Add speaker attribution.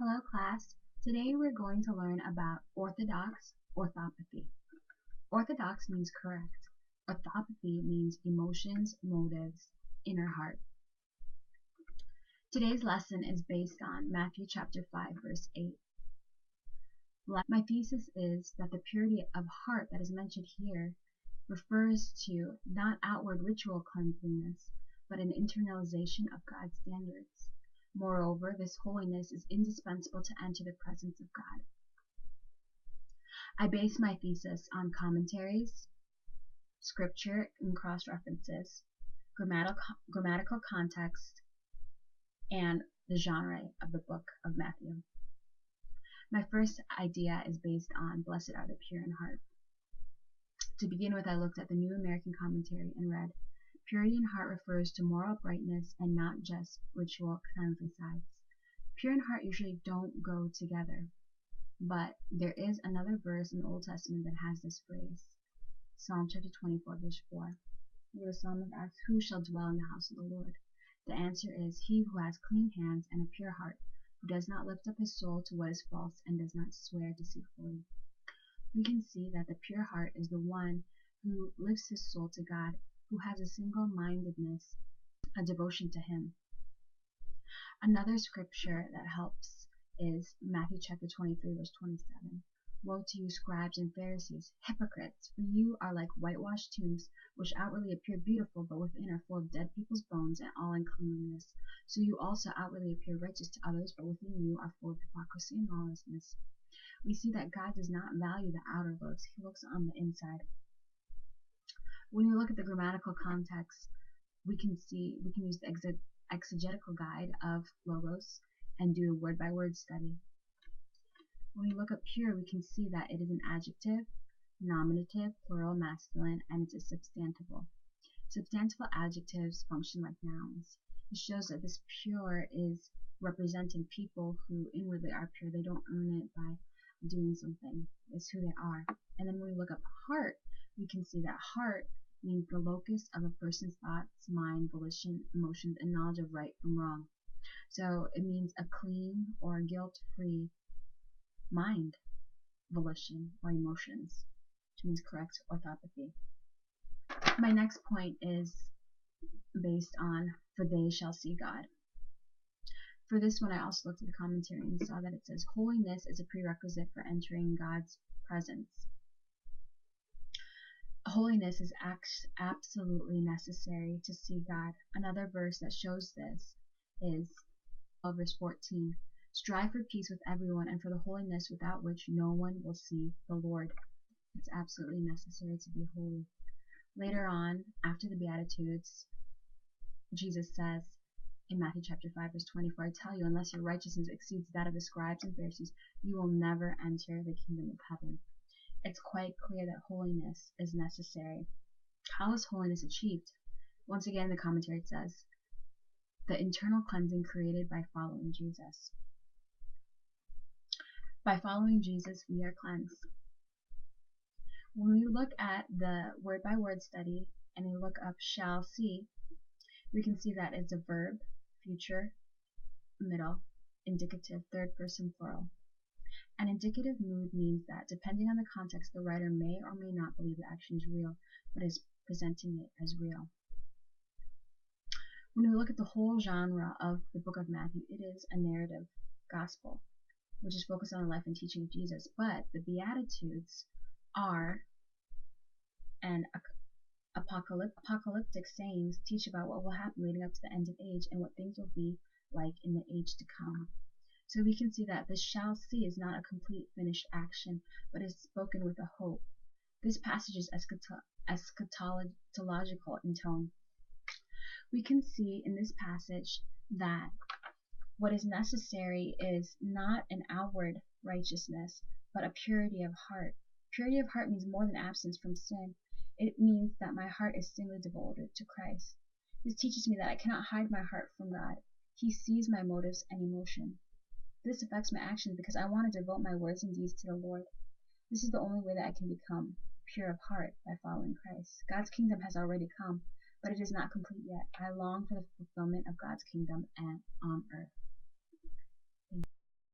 Speaker 1: Hello class, today we're going to learn about orthodox orthopathy. Orthodox means correct. Orthopathy means emotions, motives, inner heart. Today's lesson is based on Matthew chapter 5 verse 8. My thesis is that the purity of heart that is mentioned here refers to not outward ritual cleanliness, but an internalization of God's standards. Moreover, this holiness is indispensable to enter the presence of God. I base my thesis on commentaries, scripture and cross-references, grammatical context, and the genre of the book of Matthew. My first idea is based on Blessed are the pure in heart. To begin with, I looked at the New American Commentary and read, Purity in heart refers to moral uprightness and not just ritual cleanliness. Pure in heart usually don't go together, but there is another verse in the Old Testament that has this phrase. Psalm chapter 24 verse 4, where the psalmist asks, who shall dwell in the house of the Lord? The answer is, he who has clean hands and a pure heart, who does not lift up his soul to what is false and does not swear deceitfully. We can see that the pure heart is the one who lifts his soul to God, who has a single-mindedness, a devotion to him. Another scripture that helps is Matthew chapter 23 verse 27. Woe to you, scribes and Pharisees, hypocrites, for you are like whitewashed tombs, which outwardly appear beautiful, but within are full of dead people's bones and all uncleanness. So you also outwardly appear righteous to others, but within you are full of hypocrisy and lawlessness. We see that God does not value the outer looks, he looks on the inside. When we look at the grammatical context, we can use the exegetical guide of Logos and do a word-by-word study. When we look up pure, we can see that it is an adjective, nominative, plural, masculine, and it's a substantival. Substantival adjectives function like nouns. It shows that this pure is representing people who inwardly are pure. They don't earn it by doing something. It's who they are. And then when we look up heart, we can see that heart means the locus of a person's thoughts, mind, volition, emotions, and knowledge of right from wrong. So it means a clean or guilt-free mind, volition, or emotions, which means correct orthopathy. My next point is based on, for they shall see God. For this one, I also looked at the commentary and saw that it says, holiness is a prerequisite for entering God's presence. Holiness is absolutely necessary to see God. Another verse that shows this is verse 14. Strive for peace with everyone and for the holiness without which no one will see the Lord. It's absolutely necessary to be holy. Later on, after the Beatitudes, Jesus says in Matthew chapter 5 verse 24, I tell you, unless your righteousness exceeds that of the scribes and Pharisees, you will never enter the kingdom of heaven. It's quite clear that holiness is necessary. How is holiness achieved? Once again, the commentary says, the internal cleansing created by following Jesus. By following Jesus, we are cleansed. When we look at the word-by-word study and we look up shall see, we can see that it's a verb, future, middle, indicative, third person plural. An indicative mood means that, depending on the context, the writer may or may not believe the action is real, but is presenting it as real. When we look at the whole genre of the book of Matthew, it is a narrative gospel, which is focused on the life and teaching of Jesus. But the Beatitudes are an apocalyptic sayings, teach about what will happen leading up to the end of age and what things will be like in the age to come. So we can see that this shall see is not a complete finished action, but is spoken with a hope. This passage is eschatological in tone. We can see in this passage that what is necessary is not an outward righteousness, but a purity of heart. Purity of heart means more than absence from sin. It means that my heart is singly devoted to Christ. This teaches me that I cannot hide my heart from God. He sees my motives and emotion. This affects my actions because I want to devote my words and deeds to the Lord. This is the only way that I can become pure of heart, by following Christ. God's kingdom has already come, but it is not complete yet. I long for the fulfillment of God's kingdom on earth.